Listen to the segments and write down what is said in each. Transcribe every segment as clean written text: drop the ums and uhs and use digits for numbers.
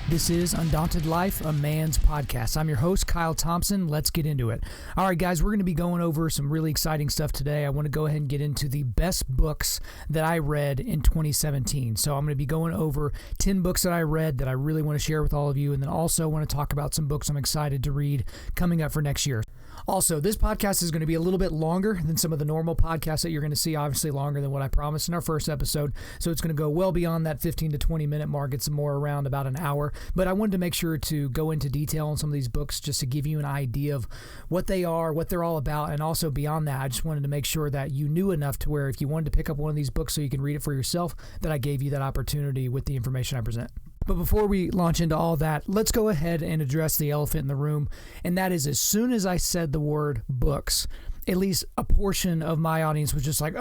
This is Undaunted.Life, a man's podcast. I'm your host, Kyle Thompson. Let's get into it. All right, guys, we're going to be going over some really exciting stuff today. I want to go ahead and get into the best books that I read in 2017. So I'm going to be going over 10 books that I read that I really want to share with all of you, and then also want to talk about some books I'm excited to read coming up for next year. Also, this podcast is going to be a little bit longer than some of the normal podcasts that you're going to see, obviously longer than what I promised in our first episode. So it's going to go well beyond that 15 to 20 minute mark. It's more around about an hour. But I wanted to make sure to go into detail on some of these books just to give you an idea of what they are, what they're all about. And also beyond that, I just wanted to make sure that you knew enough to where if you wanted to pick up one of these books so you can read it for yourself, that I gave you that opportunity with the information I present. But before we launch into all that, let's go ahead and address the elephant in the room. And that is, as soon as I said the word books, at least a portion of my audience was just like,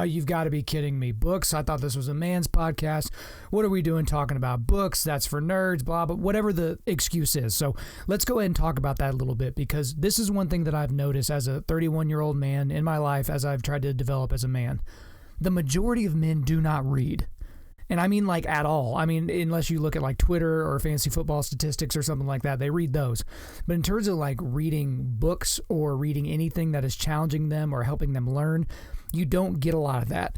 you've got to be kidding me. Books? I thought this was a man's podcast. What are we doing talking about books? That's for nerds, blah, blah, whatever the excuse is. So let's go ahead and talk about that a little bit, because this is one thing that I've noticed as a 31-year-old man in my life as I've tried to develop as a man. The majority of men do not read. And I mean like at all. I mean, unless you look at like Twitter or fantasy football statistics or something like that, they read those. But in terms of like reading books or reading anything that is challenging them or helping them learn, you don't get a lot of that.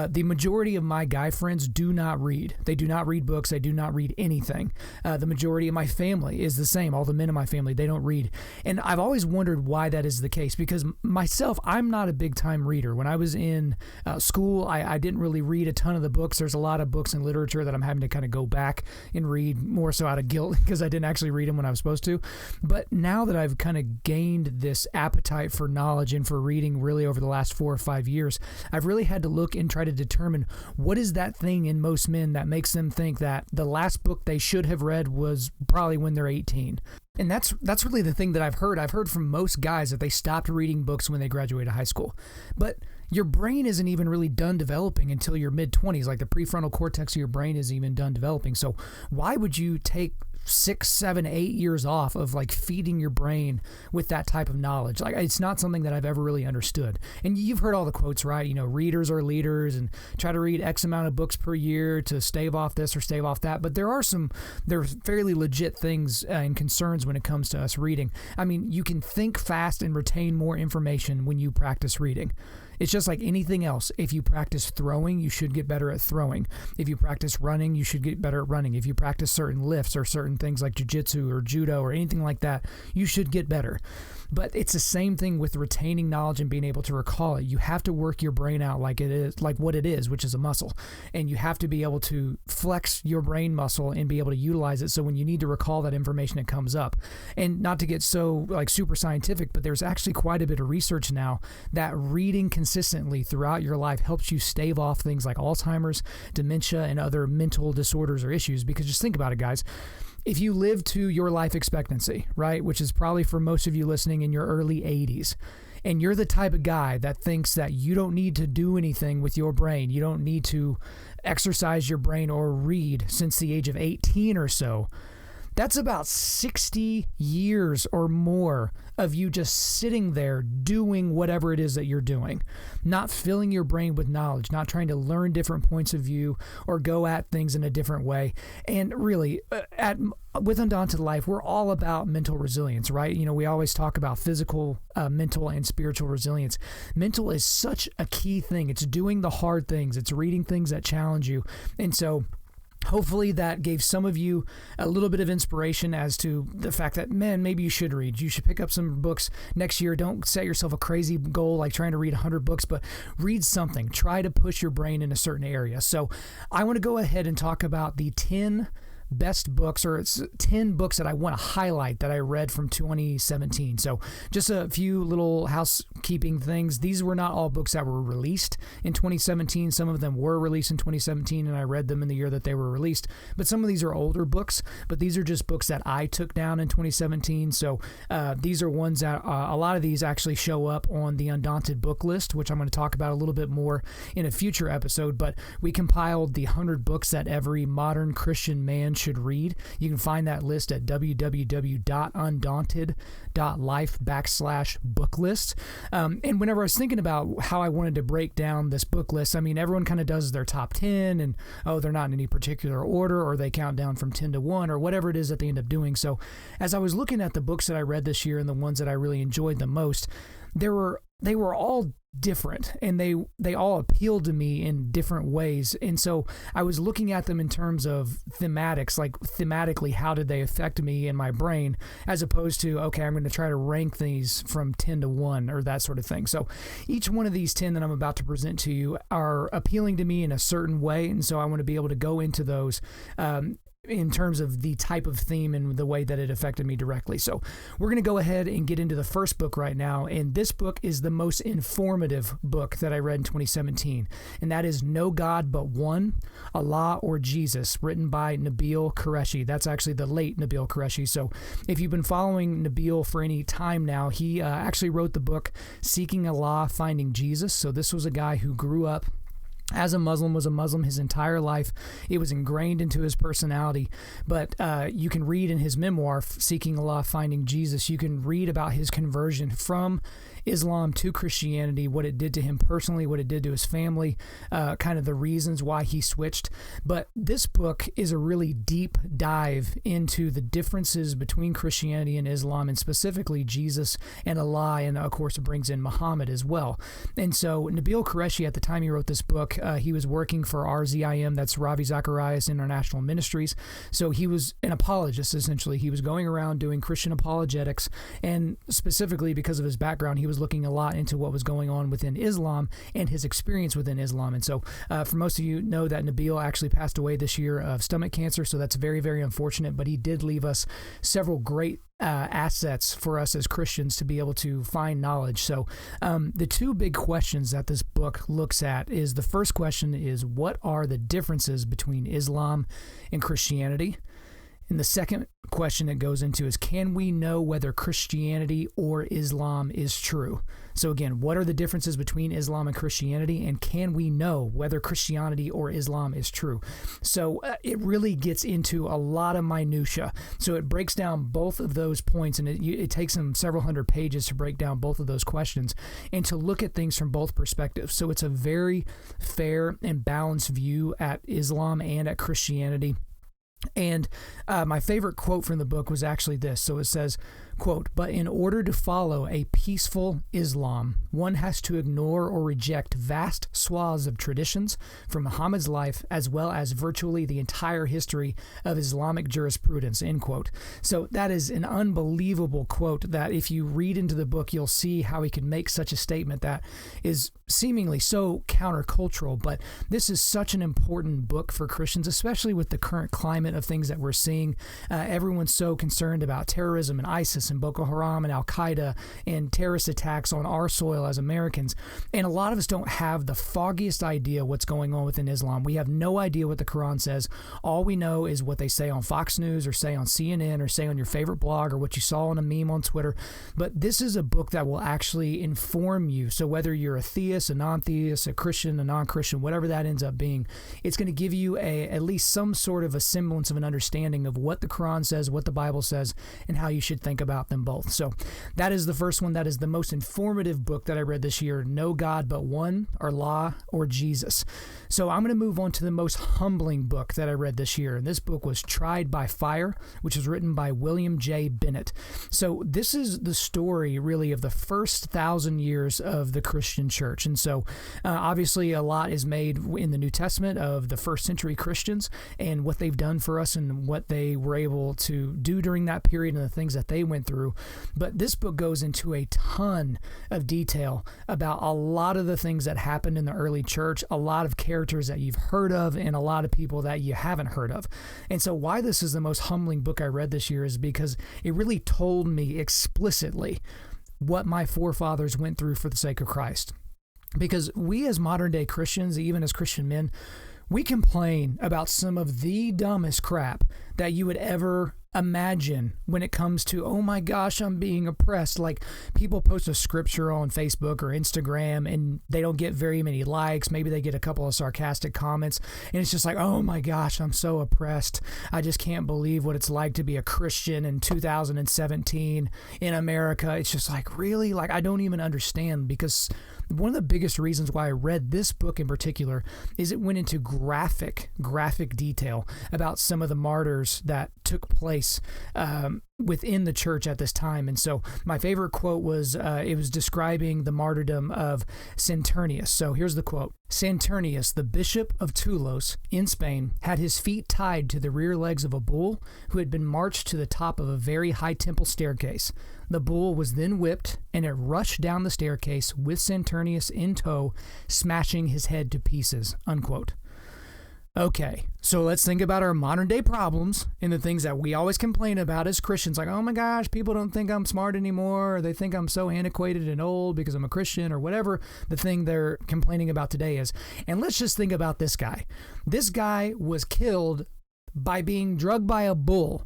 The majority of my guy friends do not read. They do not read books. They do not read anything. The majority of my family is the same. All the men in my family, they don't read. And I've always wondered why that is the case, because myself, I'm not a big time reader. When I was in school, I didn't really read a ton of the books. There's a lot of books and literature that I'm having to kind of go back and read, more so out of guilt because I didn't actually read them when I was supposed to. But now that I've kind of gained this appetite for knowledge and for reading really over the last 4 or 5 years, I've really had to look and try to determine what is that thing in most men that makes them think that the last book they should have read was probably when they're 18. And that's really the thing that I've heard. I've heard from most guys that they stopped reading books when they graduated high school. But your brain isn't even really done developing until your mid-20s. Like the prefrontal cortex of your brain isn't even done developing. So why would you take 6, 7, 8 years off of like feeding your brain with that type of knowledge? Like, it's not something that I've ever really understood. And you've heard all the quotes, right? You know, readers are leaders, and try to read X amount of books per year to stave off this or stave off that. But there's fairly legit things and concerns when it comes to us reading. I mean, you can think fast and retain more information when you practice reading. It's just like anything else. If you practice throwing, you should get better at throwing. If you practice running, you should get better at running. If you practice certain lifts or certain things like jiu-jitsu or judo or anything like that, you should get better. But it's the same thing with retaining knowledge and being able to recall it. You have to work your brain out like it is, like what it is, which is a muscle. And you have to be able to flex your brain muscle and be able to utilize it so when you need to recall that information, it comes up. And not to get so like super scientific, but there's actually quite a bit of research now that reading consistently throughout your life helps you stave off things like Alzheimer's, dementia, and other mental disorders or issues. Because just think about it, guys. If you live to your life expectancy, right, which is probably for most of you listening in your early 80s, and you're the type of guy that thinks that you don't need to do anything with your brain, you don't need to exercise your brain or read since the age of 18 or so, that's about 60 years or more of you just sitting there doing whatever it is that you're doing, not filling your brain with knowledge, not trying to learn different points of view or go at things in a different way. And really, with Undaunted.Life, we're all about mental resilience, right? You know, we always talk about physical, mental, and spiritual resilience. Mental is such a key thing. It's doing the hard things. It's reading things that challenge you. And so hopefully that gave some of you a little bit of inspiration as to the fact that, man, maybe you should read. You should pick up some books next year. Don't set yourself a crazy goal like trying to read 100 books, but read something. Try to push your brain in a certain area. So I want to go ahead and talk about the 10 best books, or it's 10 books that I want to highlight that I read from 2017. So just a few little housekeeping things. These were not all books that were released in 2017. Some of them were released in 2017 and I read them in the year that they were released. But some of these are older books, but these are just books that I took down in 2017. So these are ones that a lot of these actually show up on the Undaunted book list, which I'm going to talk about a little bit more in a future episode. But we compiled the 100 books that every modern Christian man should read. You can find that list at www.Undaunted.Life/book list. And whenever I was thinking about how I wanted to break down this book list, I mean, everyone kind of does their top 10 and, they're not in any particular order, or they count down from 10 to 1 or whatever it is that they end up doing. So as I was looking at the books that I read this year and the ones that I really enjoyed the most, they were all different, and they all appealed to me in different ways. And so I was looking at them in terms of thematics, like thematically, how did they affect me in my brain, as opposed to, okay, I'm going to try to rank these from 10 to 1 or that sort of thing. So each one of these 10 that I'm about to present to you are appealing to me in a certain way. And so I want to be able to go into those, in terms of the type of theme and the way that it affected me directly. So we're going to go ahead and get into the first book right now. And this book is the most informative book that I read in 2017. And that is No God But One, Allah or Jesus, written by Nabil Qureshi. That's actually the late Nabil Qureshi. So if you've been following Nabil for any time now, he actually wrote the book Seeking Allah, Finding Jesus. So this was a guy who grew up as a Muslim, was a Muslim his entire life. It was ingrained into his personality. But you can read in his memoir, Seeking Allah, Finding Jesus, you can read about his conversion from Islam to Christianity, what it did to him personally, what it did to his family, kind of the reasons why he switched. But this book is a really deep dive into the differences between Christianity and Islam, and specifically Jesus and Allah, and of course it brings in Muhammad as well. And so Nabil Qureshi, at the time he wrote this book, he was working for RZIM, that's Ravi Zacharias International Ministries. So he was an apologist, essentially. He was going around doing Christian apologetics, and specifically because of his background, he was looking a lot into what was going on within Islam and his experience within Islam. And so for most of you know that Nabil actually passed away this year of stomach cancer, so that's very, very unfortunate, but he did leave us several great assets for us as Christians to be able to find knowledge. So the two big questions that this book looks at is, the first question is, what are the differences between Islam and Christianity? And the second question it goes into is, can we know whether Christianity or Islam is true? So again, what are the differences between Islam and Christianity, and can we know whether Christianity or Islam is true? So it really gets into a lot of minutia. So it breaks down both of those points, and it takes them several hundred pages to break down both of those questions and to look at things from both perspectives. So it's a very fair and balanced view at Islam and at Christianity. And my favorite quote from the book was actually this. So it says, quote, "But in order to follow a peaceful Islam, one has to ignore or reject vast swaths of traditions from Muhammad's life, as well as virtually the entire history of Islamic jurisprudence," end quote. So that is an unbelievable quote that if you read into the book, you'll see how he can make such a statement that is seemingly so countercultural. But this is such an important book for Christians, especially with the current climate of things that we're seeing. Everyone's so concerned about terrorism and ISIS and Boko Haram and Al-Qaeda and terrorist attacks on our soil as Americans. And a lot of us don't have the foggiest idea what's going on within Islam. We have no idea what the Quran says. All we know is what they say on Fox News, or say on CNN, or say on your favorite blog, or what you saw on a meme on Twitter. But this is a book that will actually inform you. So whether you're a theist, a non-theist, a Christian, a non-Christian, whatever that ends up being, it's going to give you at least some sort of a semblance of an understanding of what the Quran says, what the Bible says, and how you should think about them both. So that is the first one. That is the most informative book that I read this year, No God But One, or Allah or Jesus. So I'm going to move on to the most humbling book that I read this year. And this book was Tried by Fire, which was written by William J. Bennett. So this is the story really of the first 1,000 years of the Christian church. And so obviously a lot is made in the New Testament of the first century Christians and what they've done for us and what they were able to do during that period and the things that they went through. But this book goes into a ton of detail about a lot of the things that happened in the early church, a lot of characters that you've heard of, and a lot of people that you haven't heard of. And so why this is the most humbling book I read this year is because it really told me explicitly what my forefathers went through for the sake of Christ. Because we as modern day Christians, even as Christian men, we complain about some of the dumbest crap that you would ever imagine when it comes to, oh my gosh, I'm being oppressed. Like, people post a scripture on Facebook or Instagram and they don't get very many likes. Maybe they get a couple of sarcastic comments, and it's just like, oh my gosh, I'm so oppressed. I just can't believe what it's like to be a Christian in 2017 in America. It's just like, really? Like, I don't even understand, because one of the biggest reasons why I read this book in particular is it went into graphic detail about some of the martyrs that took place within the church at this time. And so my favorite quote was, it was describing the martyrdom of Saturnius. So here's the quote. Saturnius, the bishop of Toulouse in Spain, had his feet tied to the rear legs of a bull who had been marched to the top of a very high temple staircase. The bull was then whipped, and it rushed down the staircase with Saturnius in tow, smashing his head to pieces, unquote. Okay, so let's think about our modern day problems and the things that we always complain about as Christians, like, oh my gosh, people don't think I'm smart anymore, or they think I'm so antiquated and old because I'm a Christian, or whatever the thing they're complaining about today is. And let's just think about this guy. This guy was killed by being drugged by a bull.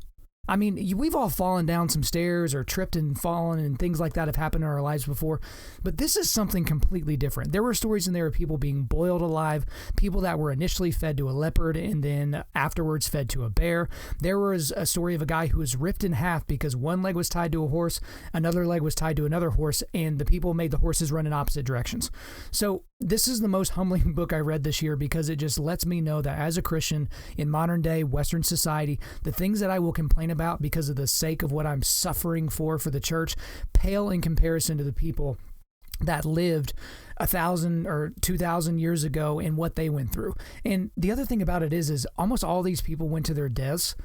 I mean, we've all fallen down some stairs or tripped and fallen, and things like that have happened in our lives before. But this is something completely different. There were stories in there of people being boiled alive, people that were initially fed to a leopard and then afterwards fed to a bear. There was a story of a guy who was ripped in half because one leg was tied to a horse, another leg was tied to another horse, and the people made the horses run in opposite directions. So this is the most humbling book I read this year, because it just lets me know that as a Christian in modern day Western society, the things that I will complain about because of the sake of what I'm suffering for the church pale in comparison to the people that lived 1,000 or 2,000 years ago and what they went through. And the other thing about it is almost all these people went to their deaths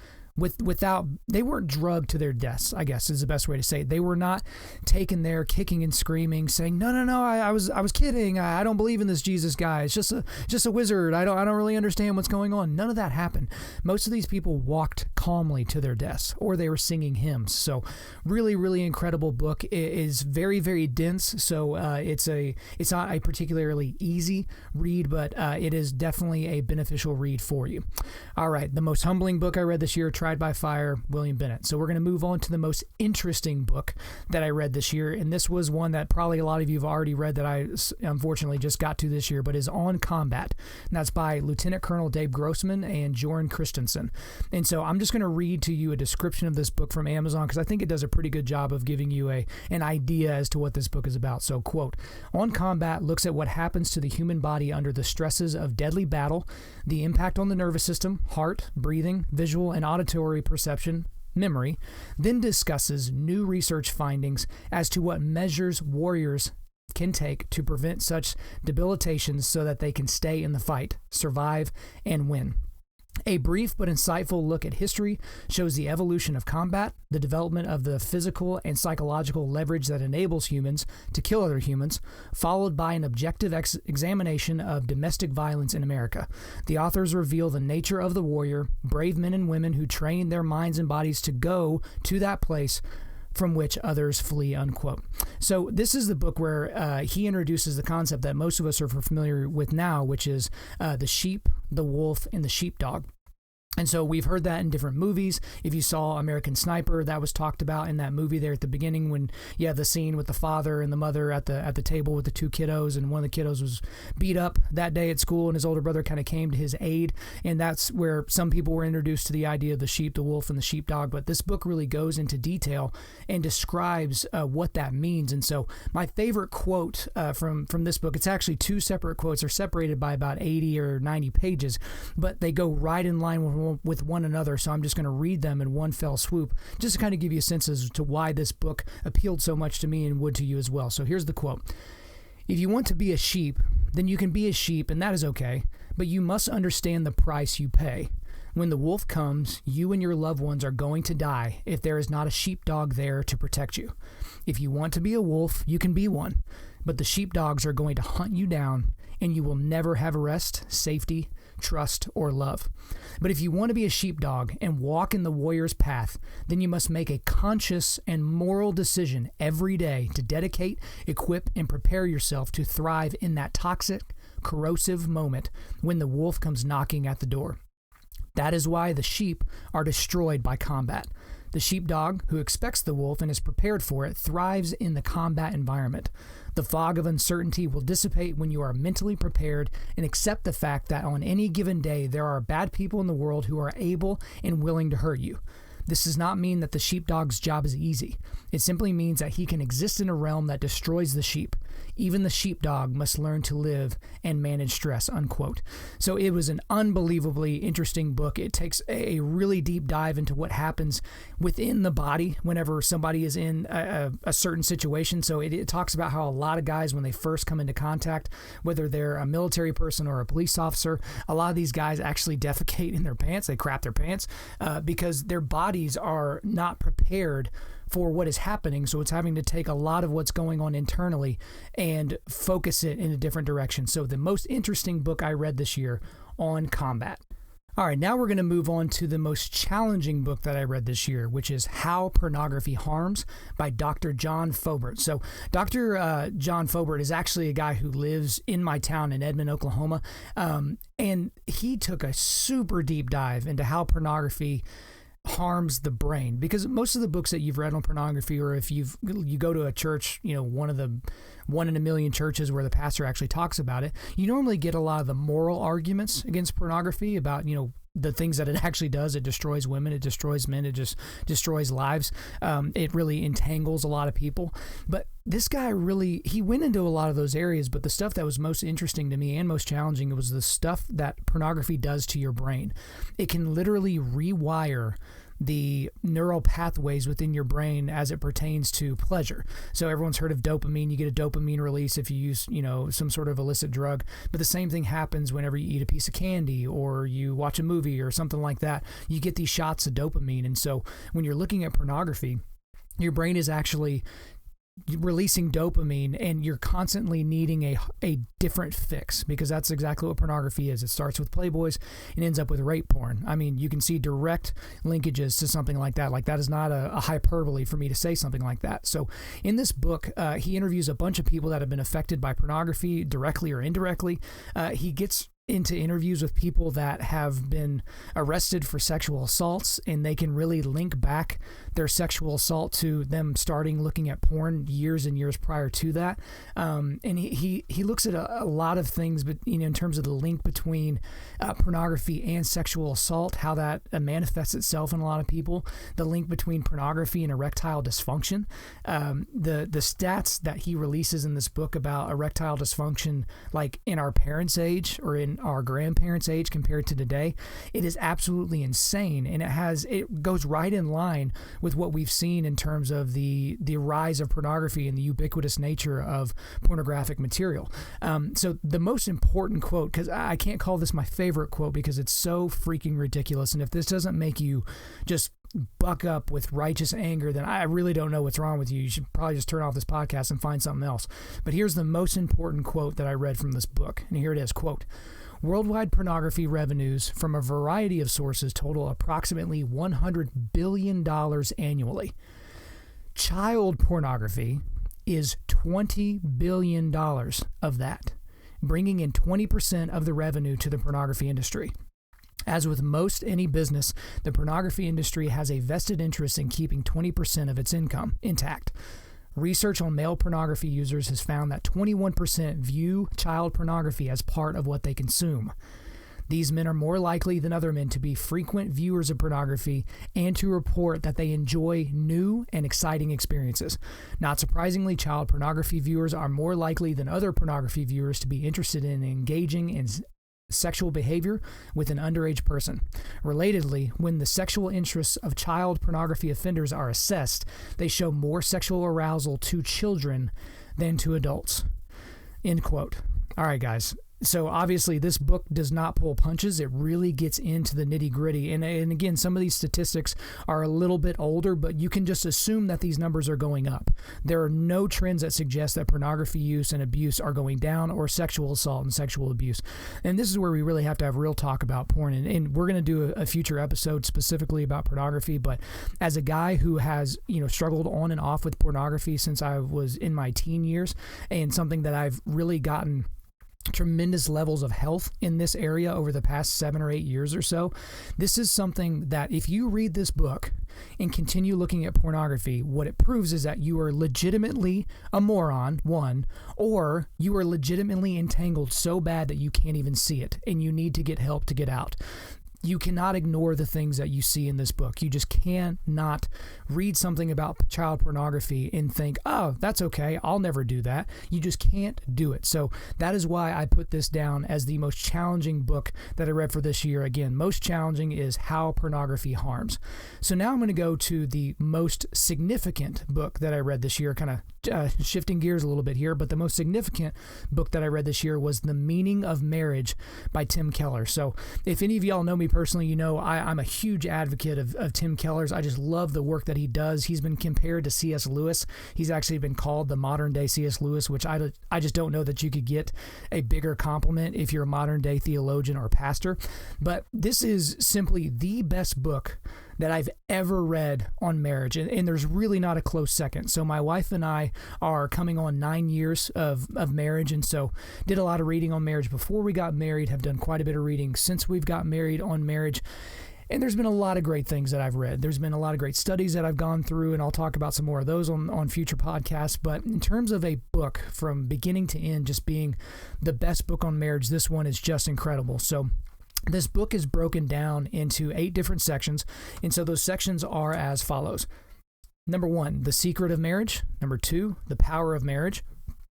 without, they weren't drugged to their deaths, I guess is the best way to say it. They were not taken there kicking and screaming, saying, no, I was kidding. I don't believe in this Jesus guy. It's just a wizard. I don't really understand what's going on. None of that happened. Most of these people walked calmly to their deaths, or they were singing hymns. So really, really incredible book. It is very, very dense. So it's not a particularly easy read, but it is definitely a beneficial read for you. All right. The most humbling book I read this year, Tried by Fire, William Bennett. So we're going to move on to the most interesting book that I read this year. And this was one that probably a lot of you have already read that I unfortunately just got to this year, but is On Combat. And that's by Lieutenant Colonel Dave Grossman and Jorn Christensen. And so I'm just going to read to you a description of this book from Amazon, because I think it does a pretty good job of giving you an idea as to what this book is about. So, quote, On Combat looks at what happens to the human body under the stresses of deadly battle, the impact on the nervous system, heart, breathing, visual and auditory perception, memory, then discusses new research findings as to what measures warriors can take to prevent such debilitations so that they can stay in the fight, survive, and win. A brief but insightful look at history shows the evolution of combat, the development of the physical and psychological leverage that enables humans to kill other humans, followed by an objective examination of domestic violence in America. The authors reveal the nature of the warrior, brave men and women who train their minds and bodies to go to that place from which others flee, unquote. So this is the book where he introduces the concept that most of us are familiar with now, which is the sheep, the wolf, and the sheepdog. And so we've heard that in different movies. If you saw American Sniper, that was talked about in that movie there at the beginning when you have the scene with the father and the mother at the table with the two kiddos, and one of the kiddos was beat up that day at school, and his older brother kind of came to his aid. And that's where some people were introduced to the idea of the sheep, the wolf, and the sheepdog. But this book really goes into detail and describes what that means. And so my favorite quote from this book, it's actually two separate quotes. They're separated by about 80 or 90 pages, but they go right in line with one another, so I'm just going to read them in one fell swoop, just to kind of give you a sense as to why this book appealed so much to me and would to you as well. So here's the quote. If you want to be a sheep, then you can be a sheep, and that is okay, but you must understand the price you pay. When the wolf comes, you and your loved ones are going to die if there is not a sheepdog there to protect you. If you want to be a wolf, you can be one, but the sheepdogs are going to hunt you down, and you will never have rest, safety, trust, or love. But if you want to be a sheepdog and walk in the warrior's path, then you must make a conscious and moral decision every day to dedicate, equip, and prepare yourself to thrive in that toxic, corrosive moment when the wolf comes knocking at the door. That is why the sheep are destroyed by combat. The sheepdog, who expects the wolf and is prepared for it, thrives in the combat environment. The fog of uncertainty will dissipate when you are mentally prepared and accept the fact that on any given day there are bad people in the world who are able and willing to hurt you. This does not mean that the sheepdog's job is easy. It simply means that he can exist in a realm that destroys the sheep. Even the sheepdog must learn to live and manage stress, unquote. So it was an unbelievably interesting book. It takes a really deep dive into what happens within the body whenever somebody is in a certain situation. So it talks about how a lot of guys, when they first come into contact, whether they're a military person or a police officer, a lot of these guys actually defecate in their pants. They crap their pants because their bodies are not prepared for what is happening. So it's having to take a lot of what's going on internally and focus it in a different direction. So the most interesting book I read this year on combat. All right, now we're going to move on to the most challenging book that I read this year, which is How Pornography Harms by Dr. John Fobert. So Dr. John Fobert is actually a guy who lives in my town in Edmond, Oklahoma. And he took a super deep dive into how pornography harms the brain, because most of the books that you've read on pornography, or if you go to a church, one in a million churches where the pastor actually talks about it, you normally get a lot of the moral arguments against pornography about, the things that it actually does. It destroys women, it destroys men, it just destroys lives. It really entangles a lot of people. But this guy he went into a lot of those areas, but the stuff that was most interesting to me and most challenging was the stuff that pornography does to your brain. It can literally rewire the neural pathways within your brain as it pertains to pleasure. So everyone's heard of dopamine. You get a dopamine release if you use, some sort of illicit drug. But the same thing happens whenever you eat a piece of candy or you watch a movie or something like that. You get these shots of dopamine. And so when you're looking at pornography, your brain is actually releasing dopamine, and you're constantly needing a different fix, because that's exactly what pornography is. It starts with Playboys and ends up with rape porn. I mean, you can see direct linkages to something like that. Like, that is not a hyperbole for me to say something like that. So in this book, he interviews a bunch of people that have been affected by pornography directly or indirectly. He gets into interviews with people that have been arrested for sexual assaults, and they can really link back their sexual assault to them starting looking at porn years and years prior to that. And he looks at a lot of things, but in terms of the link between pornography and sexual assault, how that manifests itself in a lot of people, the link between pornography and erectile dysfunction, the stats that he releases in this book about erectile dysfunction, like in our parents' age or in our grandparents' age compared to today, it is absolutely insane. And it goes right in line with what we've seen in terms of the rise of pornography and the ubiquitous nature of pornographic material. So the most important quote, because I can't call this my favorite quote because it's so freaking ridiculous, and if this doesn't make you just buck up with righteous anger, then I really don't know what's wrong with you. You should probably just turn off this podcast and find something else. But here's the most important quote that I read from this book, and here it is, quote, "Worldwide pornography revenues from a variety of sources total approximately $100 billion annually. Child pornography is $20 billion of that, bringing in 20% of the revenue to the pornography industry. As with most any business, the pornography industry has a vested interest in keeping 20% of its income intact. Research on male pornography users has found that 21% view child pornography as part of what they consume. These men are more likely than other men to be frequent viewers of pornography and to report that they enjoy new and exciting experiences. Not surprisingly, child pornography viewers are more likely than other pornography viewers to be interested in engaging in sexual behavior with an underage person. Relatedly, when the sexual interests of child pornography offenders are assessed, they show more sexual arousal to children than to adults." End quote. All right, guys. So obviously this book does not pull punches. It really gets into the nitty gritty. And again, some of these statistics are a little bit older, but you can just assume that these numbers are going up. There are no trends that suggest that pornography use and abuse are going down, or sexual assault and sexual abuse. And this is where we really have to have real talk about porn. And we're going to do a future episode specifically about pornography. But as a guy who has, struggled on and off with pornography since I was in my teen years, and something that I've really gotten tremendous levels of health in this area over the past 7 or 8 years or so. This is something that if you read this book and continue looking at pornography, what it proves is that you are legitimately a moron, one, or you are legitimately entangled so bad that you can't even see it and you need to get help to get out. You cannot ignore the things that you see in this book. You just cannot read something about child pornography and think, oh, that's okay, I'll never do that. You just can't do it. So that is why I put this down as the most challenging book that I read for this year. Again, most challenging is How Pornography Harms. So now I'm going to go to the most significant book that I read this year, kind of shifting gears a little bit here, but the most significant book that I read this year was The Meaning of Marriage by Tim Keller. So if any of y'all know me personally, you know I'm a huge advocate of Tim Keller's. I just love the work that he does. He's been compared to C.S. Lewis. He's actually been called the modern day C.S. Lewis, which I just don't know that you could get a bigger compliment if you're a modern day theologian or pastor. But this is simply the best book that I've ever read on marriage, and there's really not a close second. So my wife and I are coming on 9 years of marriage, and so did a lot of reading on marriage before we got married, have done quite a bit of reading since we've got married on marriage. And there's been a lot of great things that I've read. There's been a lot of great studies that I've gone through, and I'll talk about some more of those on future podcasts. But in terms of a book from beginning to end just being the best book on marriage, this one is just incredible. So this book is broken down into 8 different sections, and so those sections are as follows. Number 1, the secret of marriage. Number 2, the power of marriage.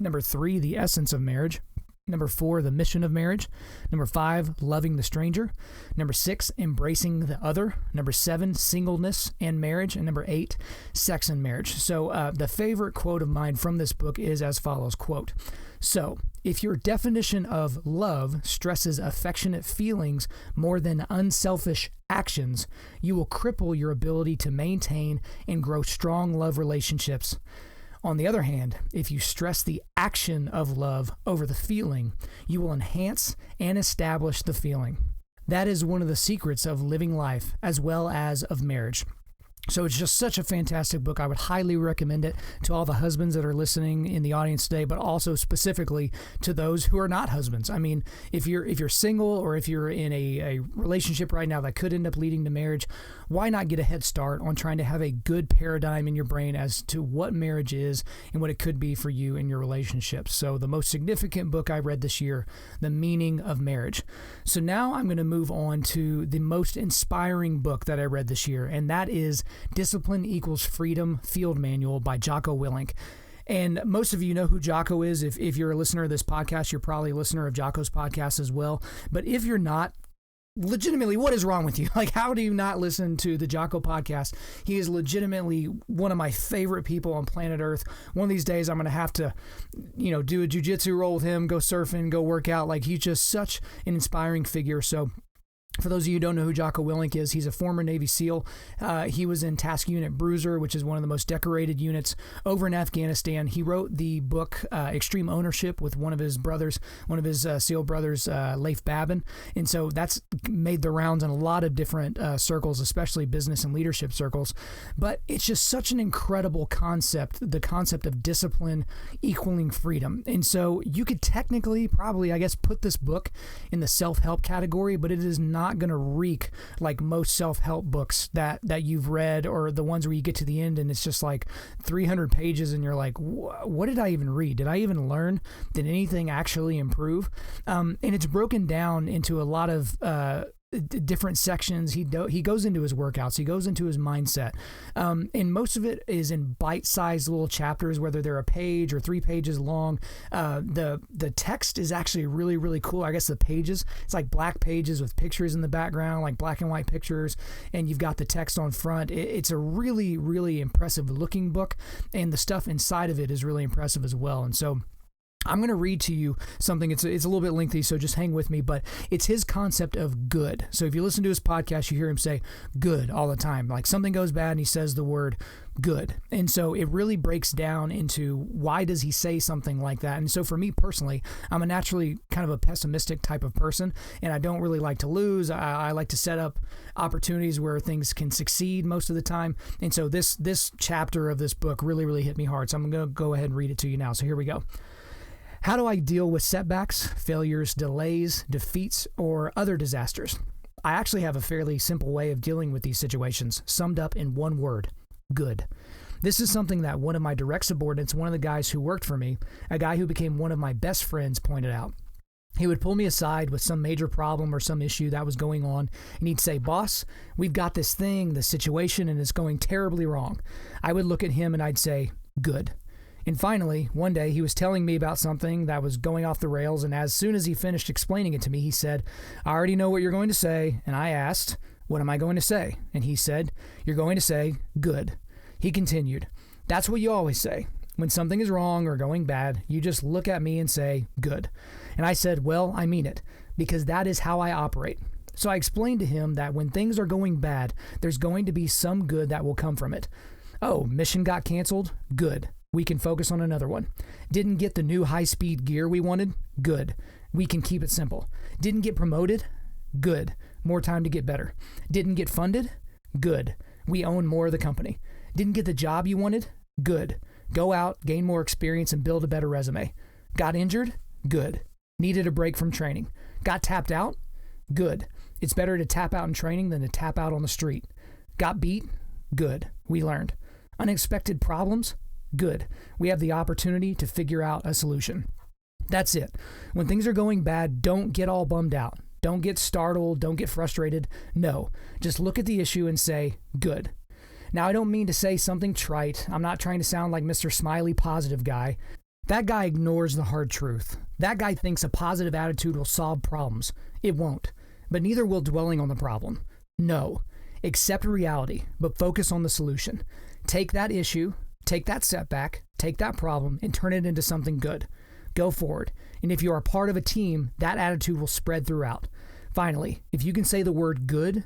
Number 3, the essence of marriage. Number 4, the mission of marriage. Number 5, loving the stranger. Number 6, embracing the other. Number 7, singleness and marriage. And number 8, sex and marriage. So the favorite quote of mine from this book is as follows, quote, "So, if your definition of love stresses affectionate feelings more than unselfish actions, you will cripple your ability to maintain and grow strong love relationships. On the other hand, if you stress the action of love over the feeling, you will enhance and establish the feeling. That is one of the secrets of living life as well as of marriage." So it's just such a fantastic book. I would highly recommend it to all the husbands that are listening in the audience today, but also specifically to those who are not husbands. I mean, if you're single or if you're in a relationship right now that could end up leading to marriage, why not get a head start on trying to have a good paradigm in your brain as to what marriage is and what it could be for you in your relationships? So the most significant book I read this year, The Meaning of Marriage. So now I'm going to move on to the most inspiring book that I read this year, and that is Discipline Equals Freedom Field Manual by Jocko Willink. And most of you know who Jocko is. If you're a listener of this podcast, you're probably a listener of Jocko's podcast as well. But if you're not, legitimately, what is wrong with you? Like, how do you not listen to the Jocko podcast? He is legitimately one of my favorite people on planet Earth. One of these days, I'm going to have to, do a jiu-jitsu roll with him, go surfing, go work out. Like, he's just such an inspiring figure. So for those of you who don't know who Jocko Willink is, he's a former Navy SEAL. He was in Task Unit Bruiser, which is one of the most decorated units over in Afghanistan. He wrote the book Extreme Ownership with one of his SEAL brothers, Leif Babin. And so that's made the rounds in a lot of different circles, especially business and leadership circles. But it's just such an incredible concept, the concept of discipline equaling freedom. And so you could technically probably, I guess, put this book in the self-help category, but it is not going to reek like most self-help books that you've read, or the ones where you get to the end and it's just like 300 pages and you're like, what did I even read? Did I even learn? Did anything actually improve? And it's broken down into a lot of different sections. He goes into his workouts, he goes into his mindset, and most of it is in bite-sized little chapters, whether they're a page or 3 pages long. The text is actually really, really cool. I guess the pages, it's like black pages with pictures in the background, like black and white pictures, and you've got the text on front. It's a really, really impressive looking book, and the stuff inside of it is really impressive as well. And so I'm going to read to you something. It's a little bit lengthy, so just hang with me, but it's his concept of good. So if you listen to his podcast, you hear him say good all the time. Like something goes bad and he says the word good. And so it really breaks down into why does he say something like that? And so for me personally, I'm a naturally kind of a pessimistic type of person, and I don't really like to lose. I like to set up opportunities where things can succeed most of the time. And so this chapter of this book really, really hit me hard. So I'm going to go ahead and read it to you now. So here we go. How do I deal with setbacks, failures, delays, defeats, or other disasters? I actually have a fairly simple way of dealing with these situations, summed up in one word: good. This is something that one of my direct subordinates, one of the guys who worked for me, a guy who became one of my best friends, pointed out. He would pull me aside with some major problem or some issue that was going on, and he'd say, "Boss, we've got this thing, this situation, and it's going terribly wrong." I would look at him and I'd say, "Good." And finally, one day he was telling me about something that was going off the rails, and as soon as he finished explaining it to me, he said, "I already know what you're going to say." And I asked, "What am I going to say?" And he said, "You're going to say, good." He continued, "That's what you always say. When something is wrong or going bad, you just look at me and say, good." And I said, "Well, I mean it, because that is how I operate." So I explained to him that when things are going bad, there's going to be some good that will come from it. Oh, mission got canceled? Good. We can focus on another one. Didn't get the new high-speed gear we wanted? Good. We can keep it simple. Didn't get promoted? Good. More time to get better. Didn't get funded? Good. We own more of the company. Didn't get the job you wanted? Good. Go out, gain more experience, and build a better resume. Got injured? Good. Needed a break from training. Got tapped out? Good. It's better to tap out in training than to tap out on the street. Got beat? Good. We learned. Unexpected problems? Good. We have the opportunity to figure out a solution. That's it. When things are going bad, don't get all bummed out. Don't get startled. Don't get frustrated. No. Just look at the issue and say, good. Now, I don't mean to say something trite. I'm not trying to sound like Mr. Smiley Positive Guy. That guy ignores the hard truth. That guy thinks a positive attitude will solve problems. It won't. But neither will dwelling on the problem. No. Accept reality, but focus on the solution. Take that issue, take that setback, take that problem, and turn it into something good. Go forward. And if you are part of a team, that attitude will spread throughout. Finally, if you can say the word good,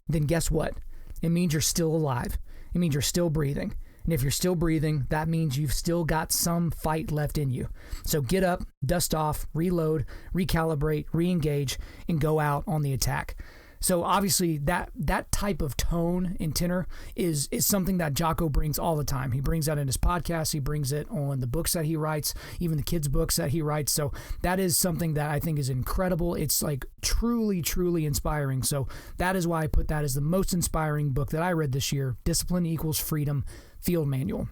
then guess what? It means you're still alive. It means you're still breathing. And if you're still breathing, that means you've still got some fight left in you. So get up, dust off, reload, recalibrate, re-engage, and go out on the attack. So obviously that type of tone and tenor is something that Jocko brings all the time. He brings that in his podcast. He brings it on the books that he writes, even the kids' books that he writes. So that is something that I think is incredible. It's like truly, truly inspiring. So that is why I put that as the most inspiring book that I read this year, Discipline Equals Freedom Field Manual.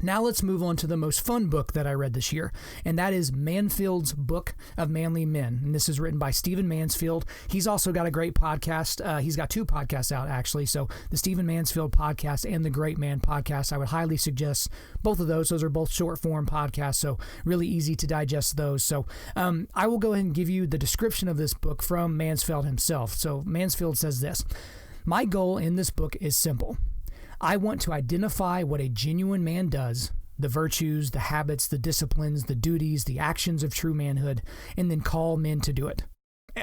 Now let's move on to the most fun book that I read this year, and that is Mansfield's Book of Manly Men. And this is written by Stephen Mansfield. He's also got a great podcast. He's got 2 podcasts out, actually. So the Stephen Mansfield podcast and the Great Man podcast, I would highly suggest both of those. Those are both short-form podcasts, so really easy to digest those. So I will go ahead and give you the description of this book from Mansfield himself. So Mansfield says this: "My goal in this book is simple. I want to identify what a genuine man does, the virtues, the habits, the disciplines, the duties, the actions of true manhood, and then call men to do it."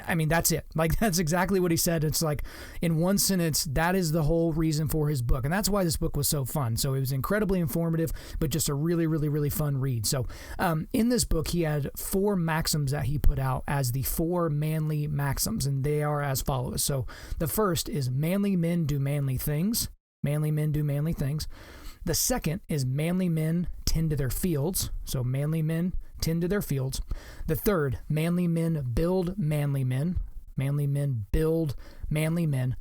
I mean, that's it. Like, that's exactly what he said. It's like, in one sentence, that is the whole reason for his book. And that's why this book was so fun. So it was incredibly informative, but just a really, really, really fun read. So in this book, he had 4 maxims that he put out as the 4 manly maxims, and they are as follows. So the first is manly men do manly things. Manly men do manly things. The second is manly men tend to their fields. So manly men tend to their fields. The third, manly men build manly men. Manly men build manly men.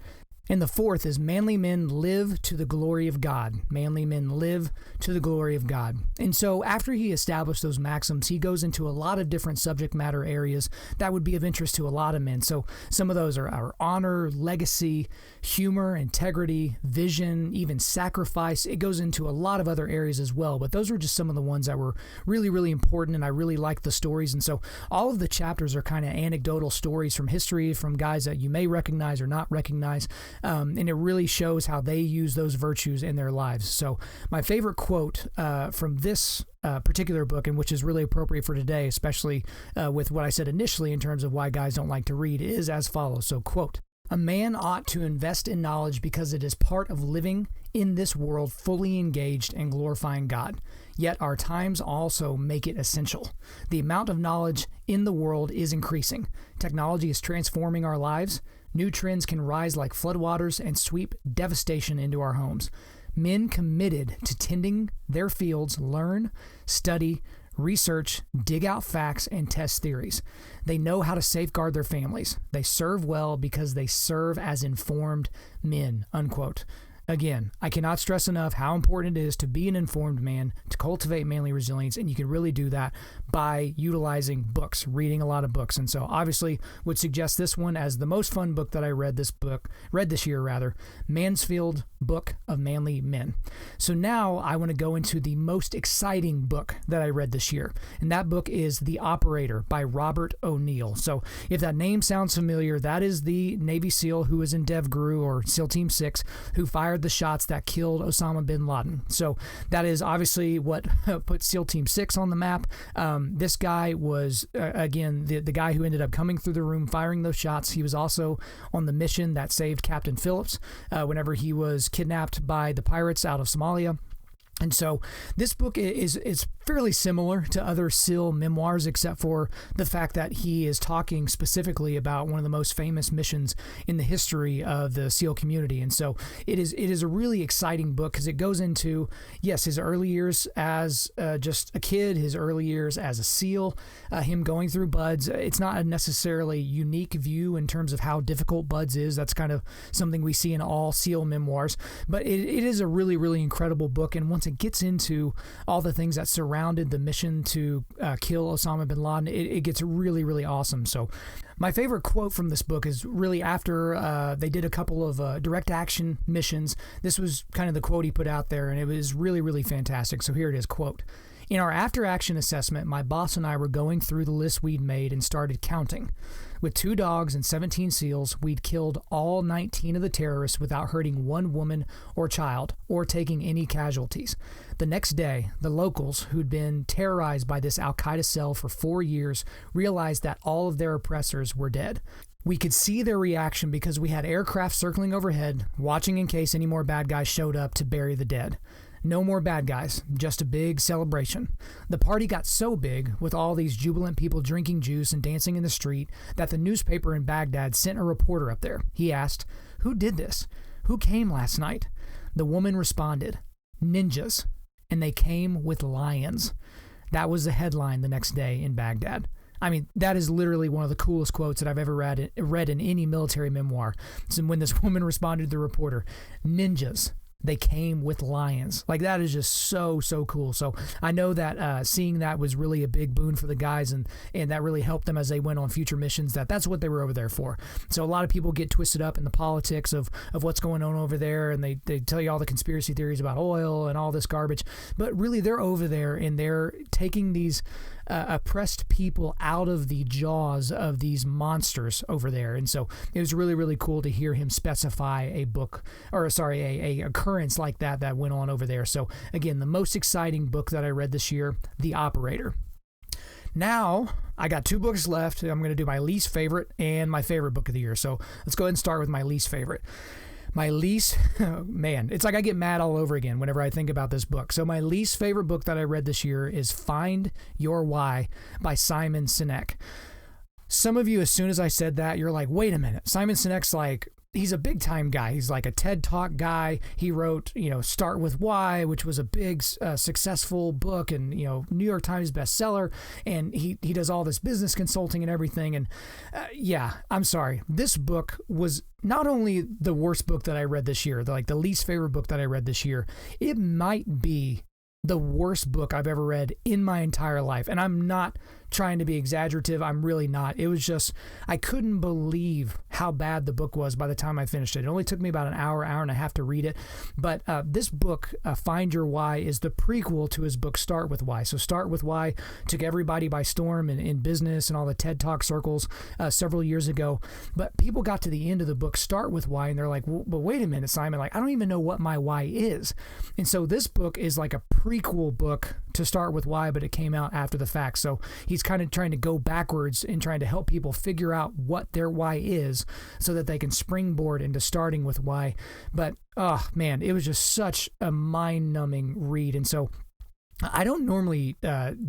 And the fourth is manly men live to the glory of God. Manly men live to the glory of God. And so after he established those maxims, he goes into a lot of different subject matter areas that would be of interest to a lot of men. So some of those are our honor, legacy, humor, integrity, vision, even sacrifice. It goes into a lot of other areas as well, but those were just some of the ones that were really, really important, and I really liked the stories. And so all of the chapters are kind of anecdotal stories from history, from guys that you may recognize or not recognize. And it really shows how they use those virtues in their lives. So my favorite quote from this particular book, and which is really appropriate for today, especially with what I said initially in terms of why guys don't like to read, is as follows. So, quote, "A man ought to invest in knowledge because it is part of living in this world fully engaged and glorifying God. Yet our times also make it essential. The amount of knowledge in the world is increasing. Technology is transforming our lives. New trends can rise like floodwaters and sweep devastation into our homes. Men committed to tending their fields learn, study, research, dig out facts, and test theories. They know how to safeguard their families. They serve well because they serve as informed men, unquote. Again, I cannot stress enough how important it is to be an informed man, to cultivate manly resilience, and you can really do that by utilizing books, reading a lot of books. And so obviously would suggest this one as the most fun book that I read this year, Mansfield Book of Manly Men. So now I want to go into the most exciting book that I read this year, and that book is The Operator by Robert O'Neill. So if that name sounds familiar, that is the Navy SEAL who was in DevGru or SEAL Team 6 who fired the shots that killed Osama bin Laden. So that is obviously what put SEAL Team 6 on the map. This guy was, again, the guy who ended up coming through the room, firing those shots. He was also on the mission that saved Captain Phillips whenever he was kidnapped by the pirates out of Somalia. And so this book is fairly similar to other SEAL memoirs, except for the fact that he is talking specifically about one of the most famous missions in the history of the SEAL community. And so it is a really exciting book because it goes into, yes, his early years as just a kid, his early years as a SEAL, him going through BUDS. It's not a necessarily unique view in terms of how difficult BUDS is. That's kind of something we see in all SEAL memoirs. But it is a really, really incredible book. And once it gets into all the things that surrounded the mission to kill Osama bin Laden, it gets really, really awesome. So my favorite quote from this book is really after they did a couple of direct action missions. This was kind of the quote he put out there, and it was really, really fantastic. So here it is, quote, "In our after-action assessment, my boss and I were going through the list we'd made and started counting. With 2 dogs and 17 SEALs, we'd killed all 19 of the terrorists without hurting one woman or child or taking any casualties. The next day, the locals, who'd been terrorized by this al-Qaeda cell for 4 years, realized that all of their oppressors were dead. We could see their reaction because we had aircraft circling overhead, watching in case any more bad guys showed up to bury the dead. No more bad guys, just a big celebration. The party got so big, with all these jubilant people drinking juice and dancing in the street, that the newspaper in Baghdad sent a reporter up there. He asked, 'Who did this? Who came last night?' The woman responded, 'Ninjas, and they came with lions.' That was the headline the next day in Baghdad." I mean, that is literally one of the coolest quotes that I've ever read in any military memoir. So when this woman responded to the reporter, "Ninjas, they came with lions." Like, that is just so, so cool. So I know that seeing that was really a big boon for the guys, and that really helped them as they went on future missions. That's what they were over there for. So a lot of people get twisted up in the politics of what's going on over there, and they tell you all the conspiracy theories about oil and all this garbage. But really, they're over there, and they're taking these oppressed people out of the jaws of these monsters over there. And so it was really, really cool to hear him specify a occurrence like that went on over there. So again, the most exciting book that I read this year, The Operator. Now, I got 2 books left. I'm going to do my least favorite and my favorite book of the year. So let's go ahead and start with my least favorite. Man, it's like I get mad all over again whenever I think about this book. So my least favorite book that I read this year is Find Your Why by Simon Sinek. Some of you, as soon as I said that, you're like, wait a minute. Simon Sinek's like, he's a big time guy. He's like a TED Talk guy. He wrote, Start With Why, which was a big successful book, and, New York Times bestseller. And he does all this business consulting and everything. And I'm sorry. This book was not only the worst book that I read this year, the least favorite book that I read this year, it might be the worst book I've ever read in my entire life. And I'm not trying to be exaggerative. I'm really not. It was just, I couldn't believe how bad the book was by the time I finished it. It only took me about an hour and a half to read it. But this book, Find Your Why, is the prequel to his book, Start With Why. So Start With Why took everybody by storm in business and all the TED Talk circles several years ago. But people got to the end of the book, Start With Why, and they're like, well, but wait a minute, Simon, I don't even know what my why is. And so this book is like a prequel book to Start With Why, but it came out after the fact. So he's kind of trying to go backwards and trying to help people figure out what their why is so that they can springboard into starting with why. But, oh man, it was just such a mind-numbing read. And so I don't normally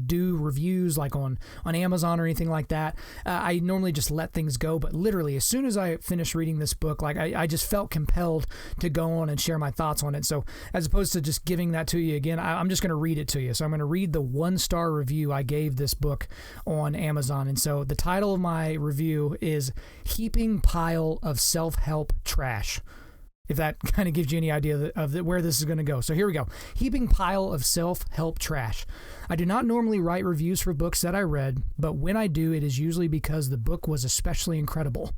do reviews like on Amazon or anything like that. I normally just let things go. But literally, as soon as I finished reading this book, like I just felt compelled to go on and share my thoughts on it. So as opposed to just giving that to you again, I'm just going to read it to you. So I'm going to read the 1-star review I gave this book on Amazon. And so the title of my review is Heaping Pile of Self-Help Trash, if that kind of gives you any idea of where this is going to go. So here we go. Heaping pile of self-help trash. I do not normally write reviews for books that I read, but when I do, it is usually because the book was especially incredible.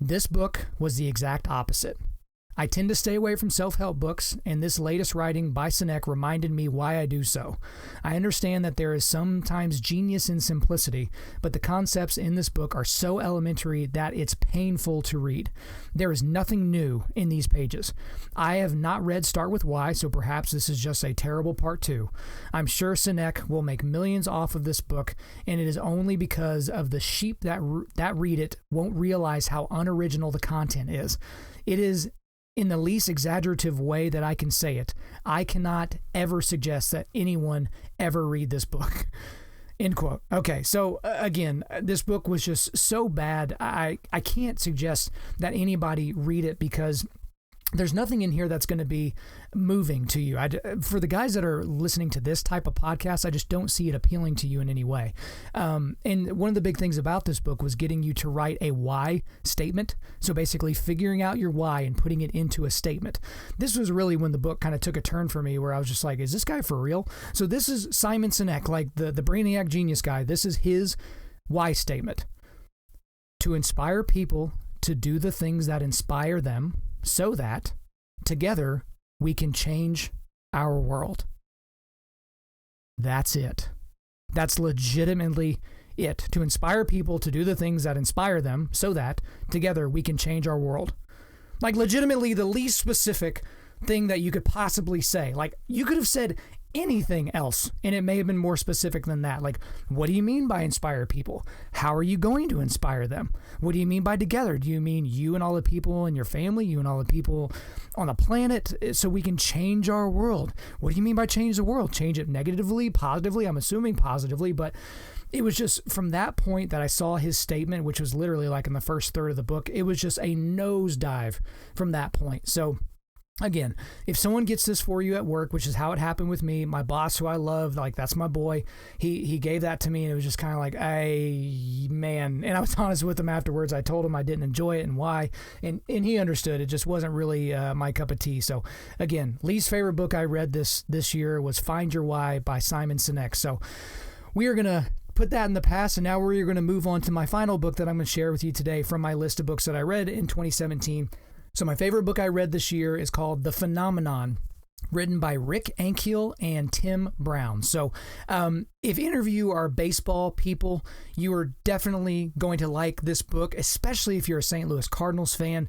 This book was the exact opposite. I tend to stay away from self-help books, and this latest writing by Sinek reminded me why I do so. I understand that there is sometimes genius in simplicity, but the concepts in this book are so elementary that it's painful to read. There is nothing new in these pages. I have not read Start With Why, so perhaps this is just a terrible part 2. I'm sure Sinek will make millions off of this book, and it is only because of the sheep that read it won't realize how unoriginal the content is. It is in the least exaggerative way that I can say it. I cannot ever suggest that anyone ever read this book. End quote. Okay, so again, this book was just so bad. I can't suggest that anybody read it because there's nothing in here that's going to be moving to you. For the guys that are listening to this type of podcast, I just don't see it appealing to you in any way. And one of the big things about this book was getting you to write a why statement. So basically figuring out your why and putting it into a statement. This was really when the book kind of took a turn for me where I was just like, is this guy for real? So this is Simon Sinek, like the Brainiac genius guy. This is his why statement. To inspire people to do the things that inspire them, so that together we can change our world. That's it. That's legitimately it. To inspire people to do the things that inspire them so that together we can change our world. Like legitimately the least specific thing that you could possibly say. Like you could have said anything else and it may have been more specific than that. Like, what do you mean by inspire people? How are you going to inspire them? What do you mean by together? Do you mean you and all the people in your family, you and all the people on the planet, so we can change our world? What do you mean by change the world? Change it negatively, positively? I'm assuming positively, but it was just from that point that I saw his statement, which was literally like in the first third of the book, it was just a nosedive from that point. So again, if someone gets this for you at work, which is how it happened with me, my boss who I love, like that's my boy, he gave that to me and it was just kind of like, hey, man. And I was honest with him afterwards. I told him I didn't enjoy it and why. And he understood. It just wasn't really my cup of tea. So again, least favorite book I read this year was Find Your Why by Simon Sinek. So we are going to put that in the past, and now we're going to move on to my final book that I'm going to share with you today from my list of books that I read in 2017. So my favorite book I read this year is called The Phenomenon, written by Rick Ankiel and Tim Brown. So if any of you are baseball people, you are definitely going to like this book, especially if you're a St. Louis Cardinals fan.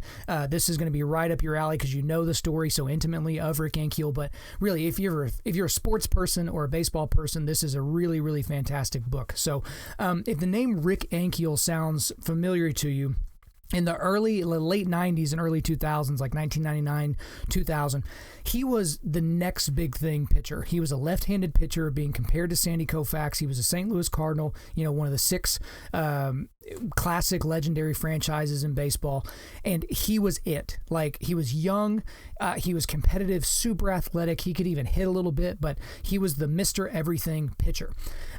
This is going to be right up your alley because you know the story so intimately of Rick Ankiel. But really, if you're a sports person or a baseball person, this is a really, really fantastic book. So if the name Rick Ankiel sounds familiar to you, in the late 90s and early 2000s, like 1999, 2000, he was the next big thing pitcher. He was a left-handed pitcher being compared to Sandy Koufax. He was a St. Louis Cardinal, one of the 6 classic legendary franchises in baseball. And he was it. Like, he was young, he was competitive, super athletic. He could even hit a little bit, but he was the Mr. Everything pitcher.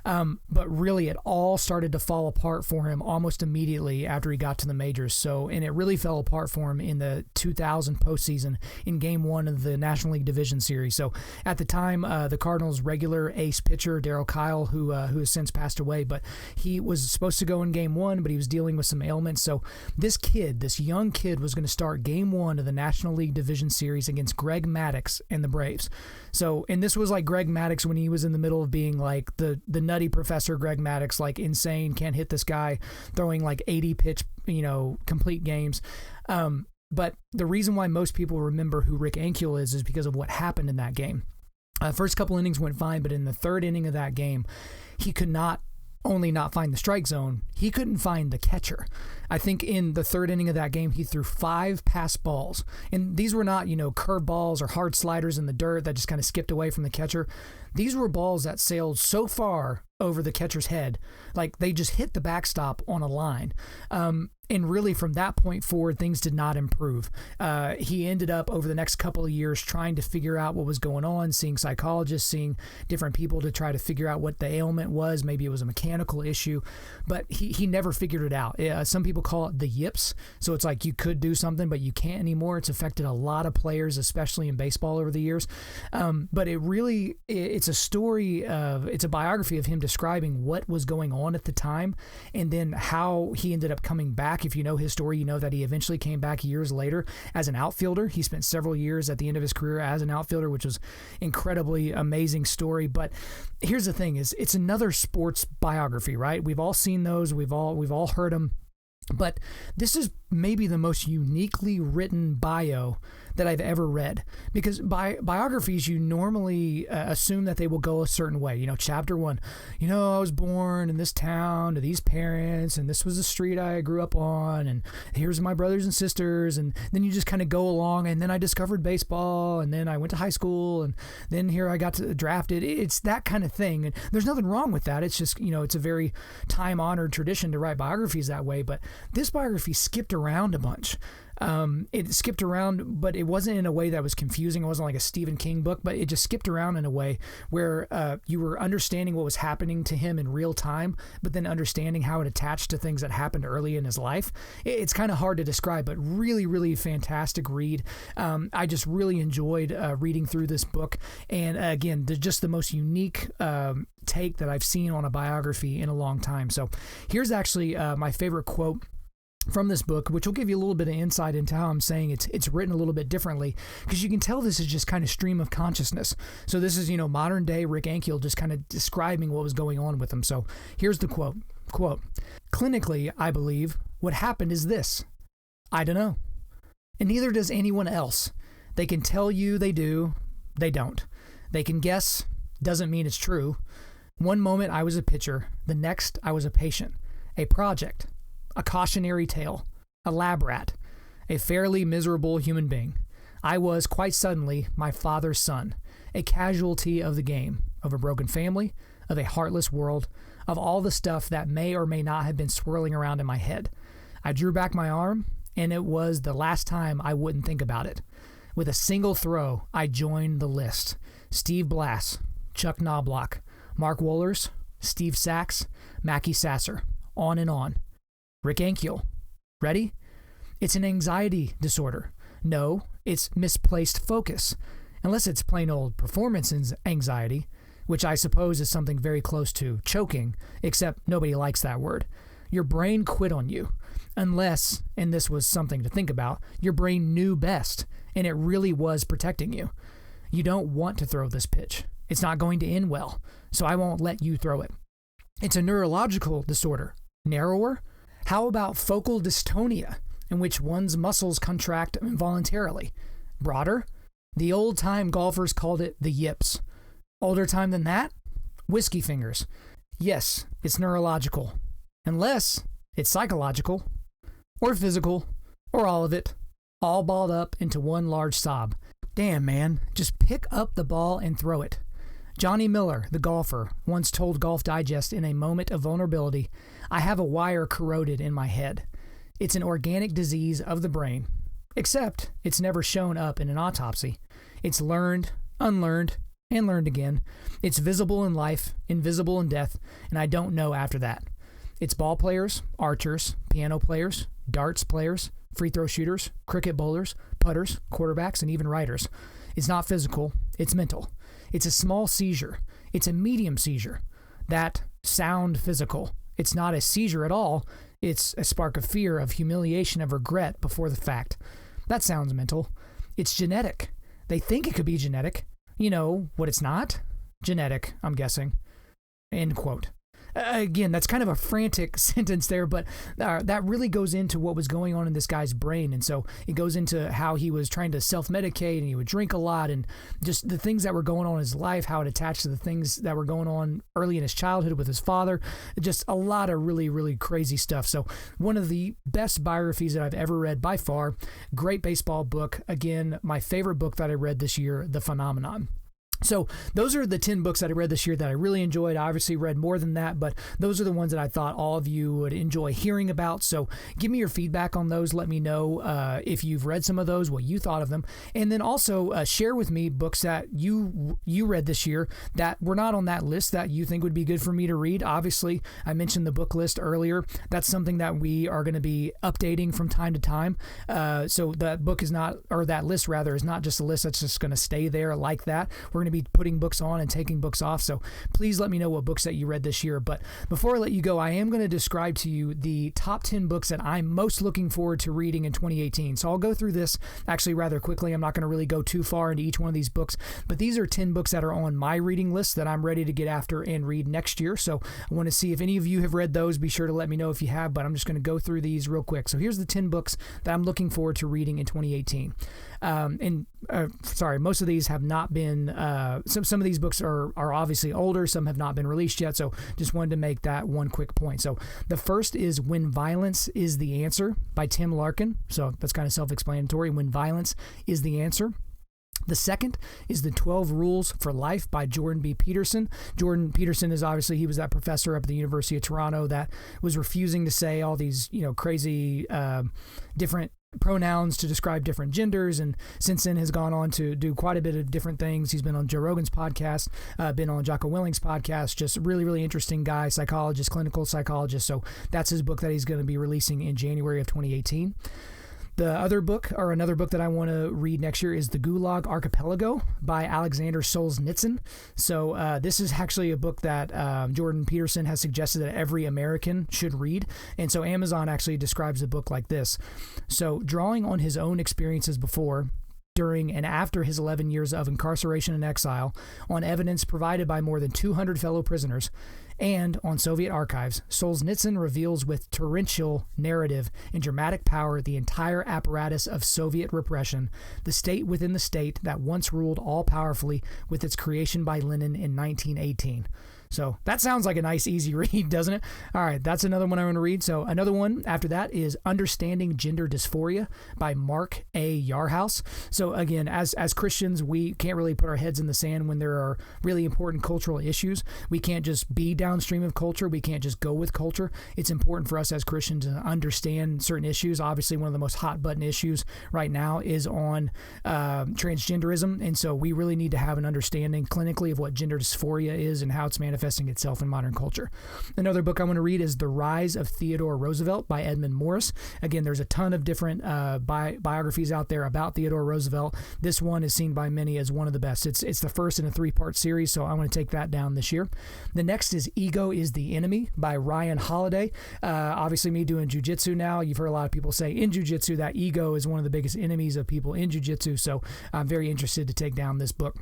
But really, it all started to fall apart for him almost immediately after he got to the majors. And it really fell apart for him in the 2000 postseason in Game 1 of the National League Division Series. So at the time, the Cardinals' regular ace pitcher, Darryl Kyle, who has since passed away, but he was supposed to go in Game 1, but he was dealing with some ailments. So this young kid, was going to start Game 1 of the National League Division Series against Greg Maddux and the Braves. So, and this was like Greg Maddux when he was in the middle of being like the nutty professor Greg Maddux, like insane, can't hit this guy, throwing like 80 pitch, complete games. But the reason why most people remember who Rick Ankiel is because of what happened in that game. First couple innings went fine, but in the third inning of that game, he could not only not find the strike zone, he couldn't find the catcher. I think in the third inning of that game, he threw 5 pass balls. And these were not, curve balls or hard sliders in the dirt that just kind of skipped away from the catcher. These were balls that sailed so far over the catcher's head, like they just hit the backstop on a line. And really from that point forward, things did not improve. He ended up over the next couple of years trying to figure out what was going on, seeing psychologists, seeing different people to try to figure out what the ailment was. Maybe it was a mechanical issue, but he never figured it out. Some people call it the yips. So it's like you could do something, but you can't anymore. It's affected a lot of players, especially in baseball over the years. But it's a story it's a biography of him describing what was going on at the time and then how he ended up coming back. If you know his story, you know that he eventually came back years later as an outfielder. He spent several years at the end of his career as an outfielder, which was incredibly amazing story. But here's the thing: it's another sports biography, right? We've all seen those. We've all heard them. But this is maybe the most uniquely written bio that I've ever read, because biographies, you normally assume that they will go a certain way. Chapter 1, I was born in this town to these parents, and this was the street I grew up on, and here's my brothers and sisters, and then you just kind of go along, and then I discovered baseball, and then I went to high school, and then here I got drafted. It's that kind of thing, and there's nothing wrong with that. It's just, it's a very time-honored tradition to write biographies that way, but this biography skipped around a bunch. It skipped around, but it wasn't in a way that was confusing. It wasn't like a Stephen King book, but it just skipped around in a way where you were understanding what was happening to him in real time, but then understanding how it attached to things that happened early in his life. It's kind of hard to describe, but really, really fantastic read. I just really enjoyed reading through this book. And again, just the most unique take that I've seen on a biography in a long time. So here's actually my favorite quote from this book, which will give you a little bit of insight into how I'm saying it's written a little bit differently, because you can tell this is just kind of stream of consciousness. So this is, modern day Rick Ankiel just kind of describing what was going on with him. So here's the quote, "Clinically, I believe what happened is this: I don't know. And neither does anyone else. They can tell you they do, they don't. They can guess, doesn't mean it's true. One moment I was a pitcher, the next I was a patient, a project, a cautionary tale, a lab rat, a fairly miserable human being. I was, quite suddenly, my father's son, a casualty of the game, of a broken family, of a heartless world, of all the stuff that may or may not have been swirling around in my head. I drew back my arm, and it was the last time I wouldn't think about it. With a single throw, I joined the list. Steve Blass, Chuck Knobloch, Mark Wohlers, Steve Sachs, Mackie Sasser, on and on. Rick Ankiel. Ready? It's an anxiety disorder. No, it's misplaced focus. Unless it's plain old performance anxiety, which I suppose is something very close to choking, except nobody likes that word. Your brain quit on you. Unless, and this was something to think about, your brain knew best, and it really was protecting you. You don't want to throw this pitch. It's not going to end well, so I won't let you throw it. It's a neurological disorder. Narrower? How about focal dystonia, in which one's muscles contract involuntarily? Broader? The old-time golfers called it the yips. Older time than that? Whiskey fingers. Yes, it's neurological. Unless it's psychological, or physical, or all of it, all balled up into one large sob. Damn, man, just pick up the ball and throw it. Johnny Miller, the golfer, once told Golf Digest in a moment of vulnerability, "I have a wire corroded in my head. It's an organic disease of the brain. Except it's never shown up in an autopsy. It's learned, unlearned, and learned again. It's visible in life, invisible in death, and I don't know after that. It's ball players, archers, piano players, darts players, free throw shooters, cricket bowlers, putters, quarterbacks, and even writers. It's not physical, it's mental. It's a small seizure. It's a medium seizure. That sound physical. It's not a seizure at all. It's a spark of fear, of humiliation, of regret before the fact. That sounds mental. It's genetic. They think it could be genetic. You know what it's not? Genetic, I'm guessing." End quote. again, that's kind of a frantic sentence there, but that really goes into what was going on in this guy's brain. And so it goes into how he was trying to self-medicate and he would drink a lot and just the things that were going on in his life, how it attached to the things that were going on early in his childhood with his father. Just a lot of really, really crazy stuff. So one of the best biographies that I've ever read by far. Great baseball book. Again, my favorite book that I read this year, The Phenomenon. So those are the 10 books that I read this year that I really enjoyed. I obviously read more than that, but those are the ones that I thought all of you would enjoy hearing about. So give me your feedback on those. Let me know if you've read some of those, what you thought of them. And then also share with me books that you read this year that were not on that list that you think would be good for me to read. Obviously, I mentioned the book list earlier. That's something that we are going to be updating from time to time. So that book is not, or that list rather, is not just a list that's just going to stay there like that. We're going to be putting books on and taking books off. So please let me know what books that you read this year. But before I let you go, I am going to describe to you the top 10 books that I'm most looking forward to reading in 2018. So I'll go through this actually rather quickly. I'm not going to really go too far into each one of these books, but these are 10 books that are on my reading list that I'm ready to get after and read next year. So I want to see if any of you have read those. Be sure to let me know if you have, but I'm just going to go through these real quick. So here's the 10 books that I'm looking forward to reading in 2018. Most of these have not been, some of these books are obviously older, some have not been released yet, so just wanted to make that one quick point. So the first is When Violence is the Answer by Tim Larkin. So that's kind of self-explanatory. When Violence is the Answer. The second is The 12 Rules for Life by Jordan B. Peterson. Jordan Peterson is obviously, he was that professor up at the University of Toronto that was refusing to say all these, crazy different pronouns to describe different genders, and since then has gone on to do quite a bit of different things. He's been on Joe Rogan's podcast, been on Jocko Willing's podcast. Just really, really interesting guy, psychologist, clinical psychologist. So that's his book that he's going to be releasing in January of 2018. The other book, or another book that I want to read next year, is The Gulag Archipelago by Alexander Solzhenitsyn. So this is actually a book that Jordan Peterson has suggested that every American should read. And so Amazon actually describes the book like this. So drawing on his own experiences before, during, and after his 11 years of incarceration and exile, on evidence provided by more than 200 fellow prisoners, and on Soviet archives, Solzhenitsyn reveals with torrential narrative and dramatic power the entire apparatus of Soviet repression, the state within the state that once ruled all powerfully with its creation by Lenin in 1918. So that sounds like a nice, easy read, doesn't it? All right, that's another one I want to read. So another one after that is Understanding Gender Dysphoria by Mark A. Yarhouse. So again, as Christians, we can't really put our heads in the sand when there are really important cultural issues. We can't just be downstream of culture. We can't just go with culture. It's important for us as Christians to understand certain issues. Obviously, one of the most hot button issues right now is on transgenderism. And so we really need to have an understanding clinically of what gender dysphoria is and how it's manifesting itself in modern culture. Another book I want to read is The Rise of Theodore Roosevelt by Edmund Morris. Again, there's a ton of different biographies out there about Theodore Roosevelt. This one is seen by many as one of the best. It's the first in a 3-part series, so I want to take that down this year. The next is Ego is the Enemy by Ryan Holiday. Obviously, me doing jiu-jitsu now, you've heard a lot of people say in jiu-jitsu that ego is one of the biggest enemies of people in jiu-jitsu, so I'm very interested to take down this book.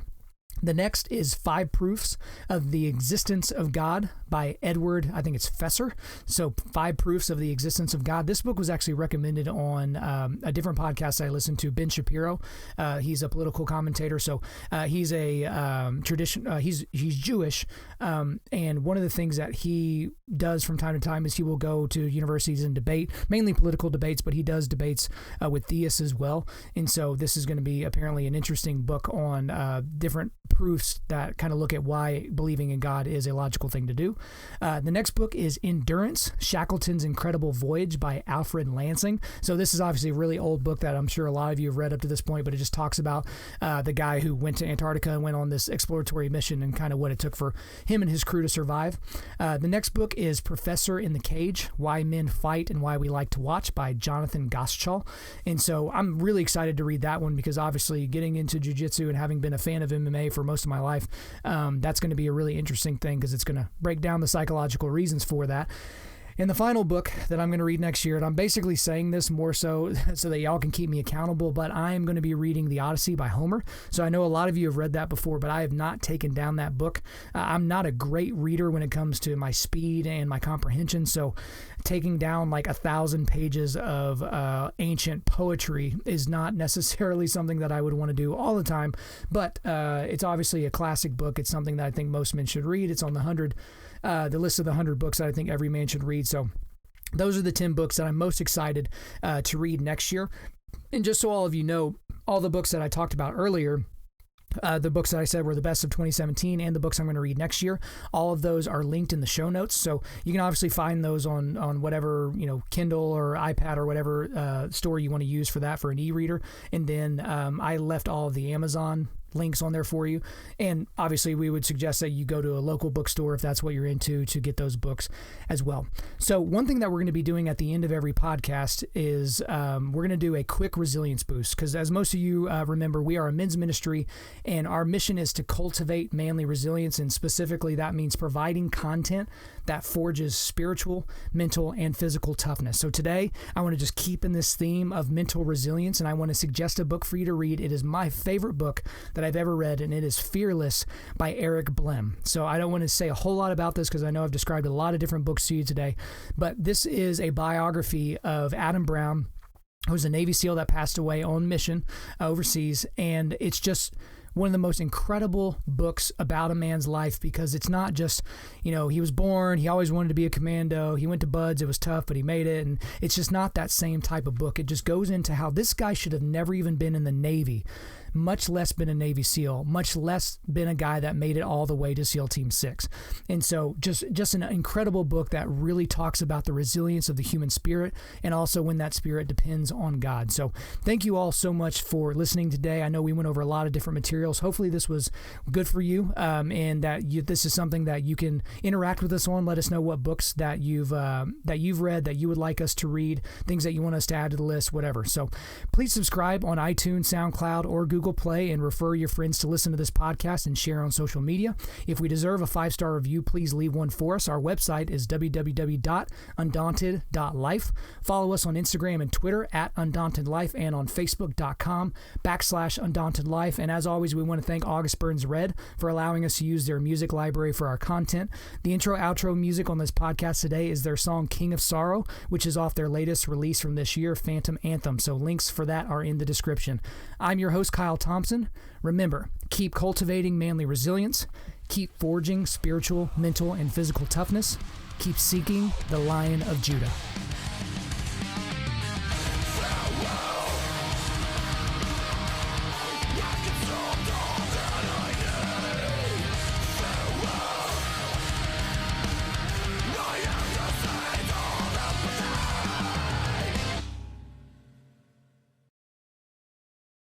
The next is 5 Proofs of the Existence of God by Edward, I think it's Fesser. So 5 Proofs of the Existence of God. This book was actually recommended on a different podcast I listened to, Ben Shapiro. He's a political commentator. So he's a he's Jewish. And one of the things that he does from time to time is he will go to universities and debate, mainly political debates, but he does debates with theists as well. And so this is going to be apparently an interesting book on different proofs that kind of look at why believing in God is a logical thing to do. The next book is Endurance, Shackleton's Incredible Voyage by Alfred Lansing. So this is obviously a really old book that I'm sure a lot of you have read up to this point, but it just talks about the guy who went to Antarctica and went on this exploratory mission and kind of what it took for him and his crew to survive. The next book is Professor in the Cage, Why Men Fight and Why We Like to Watch by Jonathan Goschall. And so I'm really excited to read that one because obviously getting into jiu-jitsu and having been a fan of MMA for most of my life, that's going to be a really interesting thing because it's going to break down the psychological reasons for that. And the final book that I'm going to read next year, and I'm basically saying this more so that y'all can keep me accountable, but I am going to be reading The Odyssey by Homer. So I know a lot of you have read that before, but I have not taken down that book. I'm not a great reader when it comes to my speed and my comprehension, so taking down like 1,000 pages of ancient poetry is not necessarily something that I would want to do all the time, but it's obviously a classic book. It's something that I think most men should read. It's on the list of the 100 books that I think every man should read. So those are the 10 books that I'm most excited to read next year. And just so all of you know, all the books that I talked about earlier, the books that I said were the best of 2017 and the books I'm going to read next year, all of those are linked in the show notes. So you can obviously find those on whatever, Kindle or iPad or whatever store you want to use for that, for an e-reader. And then I left all of the Amazon links on there for you. And obviously we would suggest that you go to a local bookstore if that's what you're into to get those books as well. So one thing that we're going to be doing at the end of every podcast is we're going to do a quick resilience boost, because as most of you remember, we are a men's ministry and our mission is to cultivate manly resilience, and specifically that means providing content that forges spiritual, mental, and physical toughness. So today I want to just keep in this theme of mental resilience, and I want to suggest a book for you to read. It is my favorite book that I've ever read, and it is Fearless by Eric Blem. So I don't want to say a whole lot about this because I know I've described a lot of different books to you today, but this is a biography of Adam Brown, who was a Navy SEAL that passed away on mission overseas, and it's just one of the most incredible books about a man's life, because it's not just, he was born, he always wanted to be a commando, he went to Buds, it was tough, but he made it, and it's just not that same type of book. It just goes into how this guy should have never even been in the Navy, much less been a Navy SEAL, much less been a guy that made it all the way to SEAL Team 6. And so just an incredible book that really talks about the resilience of the human spirit, and also when that spirit depends on God. So thank you all so much for listening today. I know we went over a lot of different materials. Hopefully this was good for you, and that this is something that you can interact with us on. Let us know what books that you've read that you would like us to read, things that you want us to add to the list, whatever. So please subscribe on iTunes, SoundCloud, or Google Play, and refer your friends to listen to this podcast and share on social media. If we deserve a 5-star review, please leave one for us. Our website is www.Undaunted.Life. Follow us on Instagram and Twitter at Undaunted.Life, and on Facebook.com/Undaunted.Life. And as always, we want to thank August Burns Red for allowing us to use their music library for our content. The intro-outro music on this podcast today is their song King of Sorrow, which is off their latest release from this year, Phantom Anthem. So links for that are in the description. I'm your host, Kyle Thompson. Remember, keep cultivating manly resilience, keep forging spiritual, mental, and physical toughness, keep seeking the Lion of Judah.